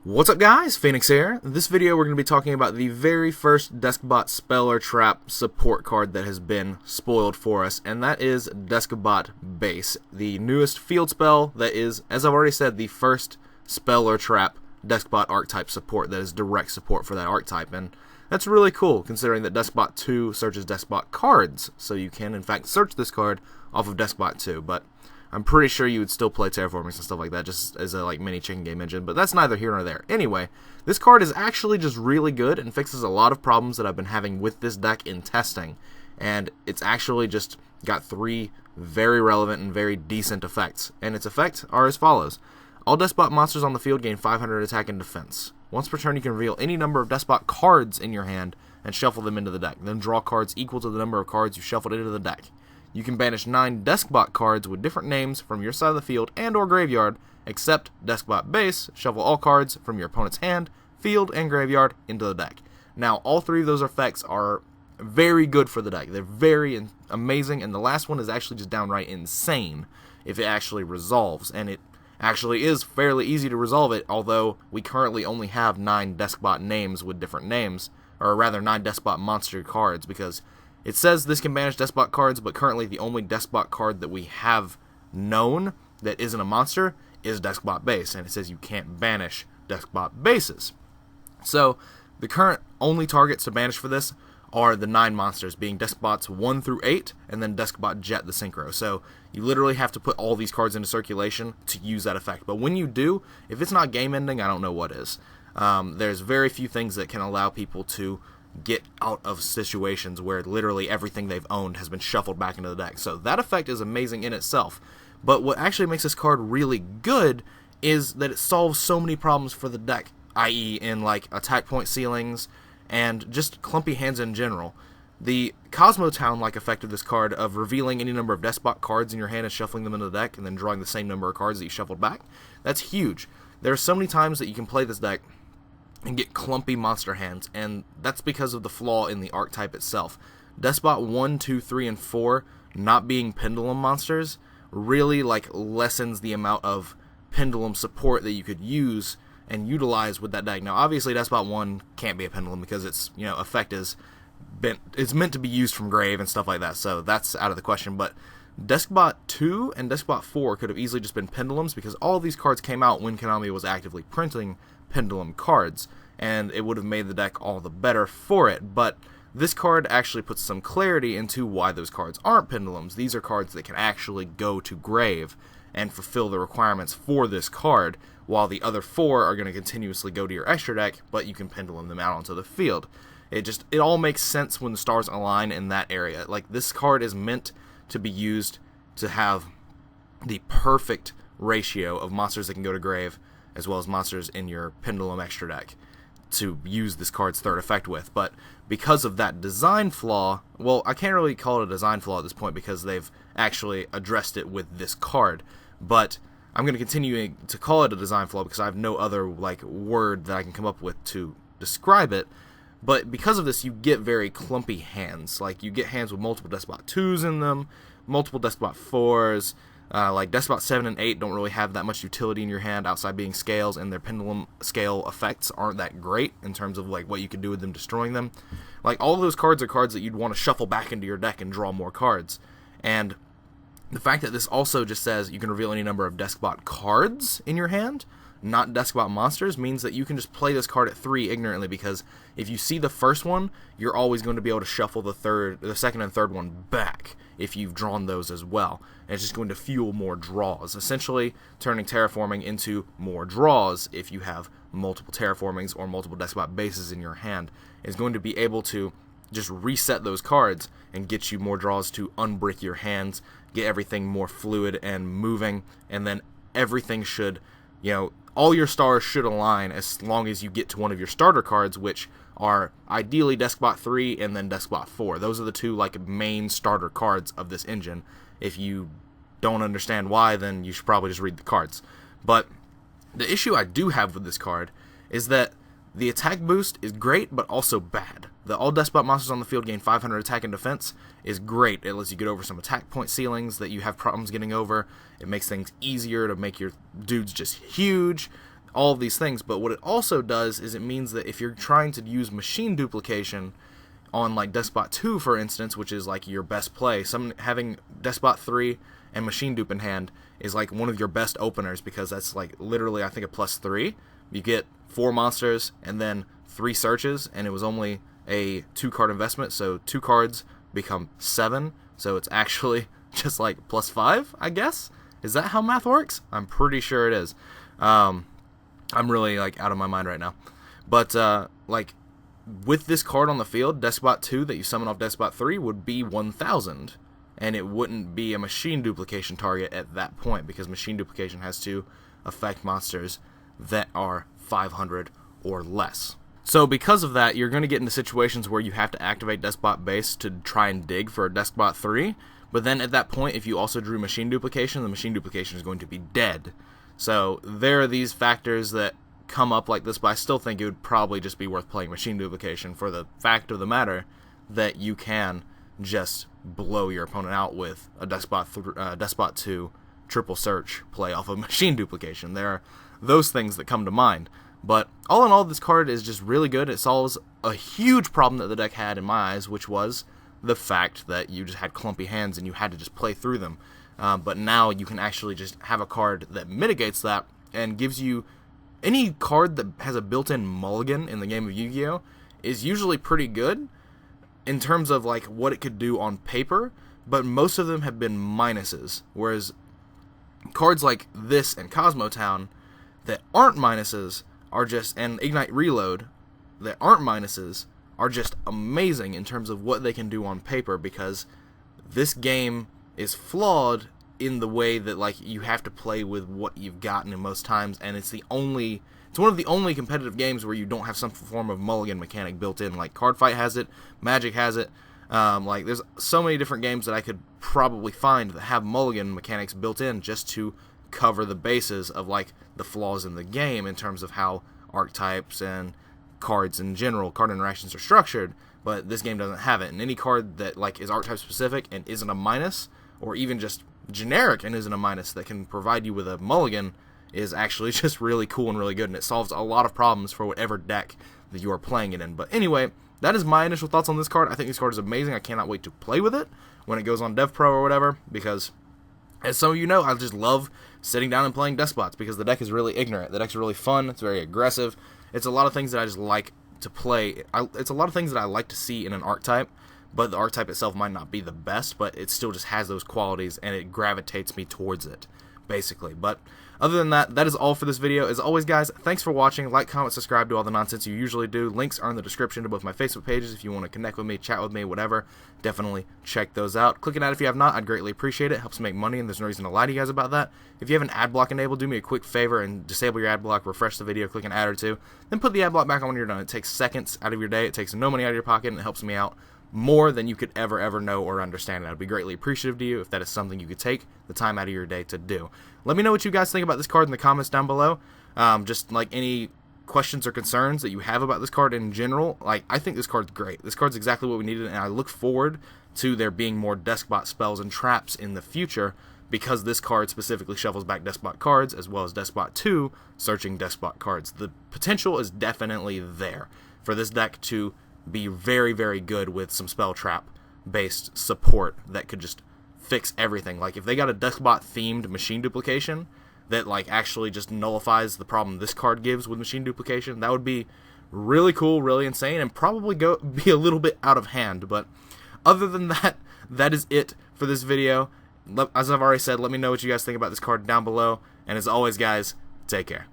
What's up guys, Phoenix here. In this video we're going to be talking about the very first Deskbot spell or trap support card that has been spoiled for us, and that is Deskbot Base, the newest field spell that is, as I've already said, the first spell or trap Deskbot archetype support that is direct support for that archetype, and that's really cool considering that Deskbot 2 searches Deskbot cards, so you can in fact search this card off of Deskbot 2, but I'm pretty sure you would still play terraformings and stuff like that just as a mini chicken game engine, but that's neither here nor there. Anyway, this card is actually just really good and fixes a lot of problems that I've been having with this deck in testing, and it's actually just got 3 very relevant and very decent effects, and its effects are as follows. All Deskbot monsters on the field gain 500 attack and defense. Once per turn you can reveal any number of Deskbot cards in your hand and shuffle them into the deck, then draw cards equal to the number of cards you shuffled into the deck. You can banish 9 Deskbot cards with different names from your side of the field and or graveyard, except Deskbot Base. Shuffle all cards from your opponent's hand, field, and graveyard into the deck. Now, all 3 of those effects are very good for the deck. They're very amazing, and the last one is actually just downright insane if it actually resolves, and it actually is fairly easy to resolve it, although we currently only have 9 Deskbot names with different names, or rather 9 Deskbot monster cards, because it says this can banish Deskbot cards, but currently the only Deskbot card that we have known that isn't a monster is Deskbot Base, and it says you can't banish Deskbot Bases. So, the current only targets to banish for this are the 9 monsters, being Deskbots 1 through 8, and then Deskbot Jet the Synchro. So, you literally have to put all these cards into circulation to use that effect. But when you do, if it's not game ending, I don't know what is. There's very few things that can allow people to get out of situations where literally everything they've owned has been shuffled back into the deck. So that effect is amazing in itself. But what actually makes this card really good is that it solves so many problems for the deck, i.e. in attack point ceilings and just clumpy hands in general. The Kozmotown effect of this card of revealing any number of Deskbot cards in your hand and shuffling them into the deck and then drawing the same number of cards that you shuffled back, that's huge. There are so many times that you can play this deck and get clumpy monster hands, and that's because of the flaw in the archetype itself. Deskbot 1, 2, 3, and 4 not being pendulum monsters really lessens the amount of pendulum support that you could use and utilize with that deck. Now obviously Deskbot 1 can't be a pendulum because its effect is meant to be used from grave and stuff like that, so that's out of the question. But Deskbot 2 and Deskbot 4 could have easily just been pendulums because all these cards came out when Konami was actively printing pendulum cards, and it would have made the deck all the better for it. But this card actually puts some clarity into why those cards aren't pendulums. These are cards that can actually go to grave and fulfill the requirements for this card, while the other 4 are going to continuously go to your extra deck, but you can pendulum them out onto the field. It all makes sense when the stars align in that area. This card is meant to be used to have the perfect ratio of monsters that can go to grave as well as monsters in your pendulum extra deck to use this card's third effect with. But because of that design flaw, well, I can't really call it a design flaw at this point because they've actually addressed it with this card, but I'm going to continue to call it a design flaw because I have no other word that I can come up with to describe it. But because of this, you get very clumpy hands. You get hands with multiple Deskbot 2s in them, multiple Deskbot 4s. Deskbot 7 and 8 don't really have that much utility in your hand outside being scales, and their pendulum scale effects aren't that great in terms of what you can do with them destroying them. All of those cards are cards that you'd want to shuffle back into your deck and draw more cards. And the fact that this also just says you can reveal any number of Deskbot cards in your hand, not Deskbot monsters, means that you can just play this card at 3 ignorantly, because if you see the first one, you're always going to be able to shuffle the second and third one back if you've drawn those as well. And it's just going to fuel more draws, essentially turning terraforming into more draws. If you have multiple terraformings or multiple Deskbot bases in your hand, is going to be able to just reset those cards and get you more draws to unbrick your hands, get everything more fluid and moving, and then everything should, all your stars should align as long as you get to one of your starter cards, which are ideally Deskbot 3 and then Deskbot 4. Those are the 2 main starter cards of this engine. If you don't understand why, then you should probably just read the cards. But the issue I do have with this card is that the attack boost is great, but also bad. The all Deskbot monsters on the field gain 500 attack and defense is great. It lets you get over some attack point ceilings that you have problems getting over. It makes things easier to make your dudes just huge. all of these things. But what it also does is it means that if you're trying to use machine duplication on like Deskbot 2, for instance, which is like your best play, having Deskbot 3 and machine dupe in hand is like one of your best openers, because that's like literally, I think, a +3. You get 4 monsters and then 3 searches, and it was only a 2-card investment, so 2 cards become 7, so it's actually just like +5, I guess. Is that how math works? I'm pretty sure it is. I'm really like out of my mind right now. But like with this card on the field, Deskbot 2 that you summon off Deskbot 3 would be 1,000, and it wouldn't be a machine duplication target at that point, because machine duplication has to affect monsters that are 500 or less. So because of that, you're going to get into situations where you have to activate Deskbot base to try and dig for a Deskbot 3, but then at that point, if you also drew machine duplication, the machine duplication is going to be dead. So there are these factors that come up like this, but I still think it would probably just be worth playing machine duplication for the fact of the matter that you can just blow your opponent out with a Deskbot 2 triple search play off of machine duplication. There are those things that come to mind. But all in all, this card is just really good. It solves a huge problem that the deck had in my eyes, which was the fact that you just had clumpy hands and you had to just play through them. But now you can actually just have a card that mitigates that and gives you any card that has a built-in mulligan in the game of Yu-Gi-Oh! Is usually pretty good in terms of like what it could do on paper, but most of them have been minuses, whereas cards like this and Kozmotown that aren't minuses are just, and Ignite Reload that aren't minuses are just amazing in terms of what they can do on paper, because this game is flawed in the way that like you have to play with what you've gotten in most times, and it's one of the only competitive games where you don't have some form of mulligan mechanic built in. Like Cardfight has it, Magic has it, like there's so many different games that I could probably find that have mulligan mechanics built in just to cover the bases of like the flaws in the game in terms of how archetypes and cards in general, card interactions are structured, but this game doesn't have it. And any card that like is archetype specific and isn't a minus, or even just generic and isn't a minus, that can provide you with a mulligan is actually just really cool and really good, and it solves a lot of problems for whatever deck that you are playing it in. But anyway, that is my initial thoughts on this card. I think this card is amazing. I cannot wait to play with it when it goes on DEVpro or whatever, because as some of you know, I just love sitting down and playing Deskbots because the deck is really ignorant. The deck's really fun. It's very aggressive. It's a lot of things that I just like to play. It's a lot of things that I like to see in an archetype, but the archetype itself might not be the best, but it still just has those qualities, and it gravitates me towards it, basically. But other than that, that is all for this video. As always, guys, thanks for watching. Like, comment, subscribe, do all the nonsense you usually do. Links are in the description to both my Facebook pages if you want to connect with me, chat with me, whatever. Definitely check those out. Click it out if you have not. I'd greatly appreciate it. It helps make money, and there's no reason to lie to you guys about that. If you have an ad block enabled, do me a quick favor and disable your ad block, refresh the video, click an ad or two, then put the ad block back on when you're done. It takes seconds out of your day. It takes no money out of your pocket, and it helps me out more than you could ever know or understand. And I'd be greatly appreciative to you if that is something you could take the time out of your day to do. Let me know what you guys think about this card in the comments down below. Just like any questions or concerns that you have about this card in general. Like, I think this card's great. This card's exactly what we needed, and I look forward to there being more Deskbot spells and traps in the future, because this card specifically shuffles back Deskbot cards, as well as Deskbot 2 searching Deskbot cards. The potential is definitely there for this deck to be very good with some spell trap based support that could just fix everything. Like if they got a Deskbot themed machine duplication that like actually just nullifies the problem this card gives with machine duplication, that would be really cool, really insane, and probably be a little bit out of hand. But other than that, that is it for this video. As I've already said, let me know what you guys think about this card down below, and as always, guys, take care.